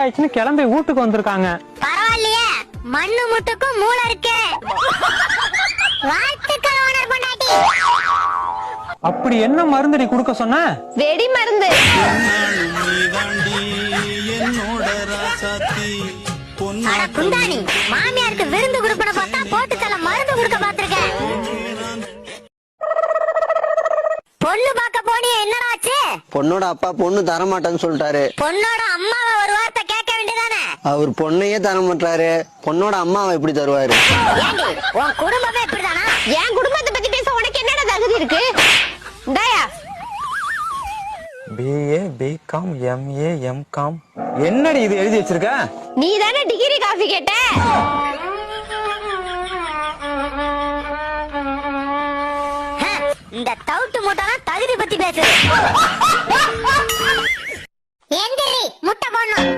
ஆயிடுச்சுன்னு கிளம்பி வீட்டுக்கு வந்திருக்காங்க. பரவாயில்லையே, மண்ணு முட்டுக்கும் மூளை இருக்கு. வாழ்த்துக்கள் ஓனர் பொண்டாட்டி. அப்படி என்ன மருந்தடி குடுக்க சொன்ன? வெடி மருந்து. அட குந்தாணி, மாமியாருக்கு விருந்து கொடுப்பன பார்த்தா போட்டு தல மருந்து கொடுக்க பாத்திருக்கேன். பொண்ணு பார்க்க போனியே, என்னடா ஆச்சு? பொண்ணோட அப்பா பொண்ணு தரமாட்டேன்னு சொல்லிட்டாரு. பொண்ணோட அம்மாவை ஒரு வார்த்தை கேட்க வேண்டியதானே? அவர் பொண்ணையே தரமாட்டாரு, பொண்ணோட அம்மாவை எப்படி தருவாரு? ஏண்டி, உன் குடும்பமே இப்படிதானா? என் குடும்பத்தை பத்தி பேச உனக்கு என்னடா தகுதி இருக்கு? டயா BA BCom MA MCom என்னடி இது எழுதி வச்சிருக்க? நீ தானே டிகிரி காஃபி கேட்ட? இந்த தவுட்டு மூட்டை தகுதி பத்தி பேசுது. எந்திரி, முட்டை போடணும்.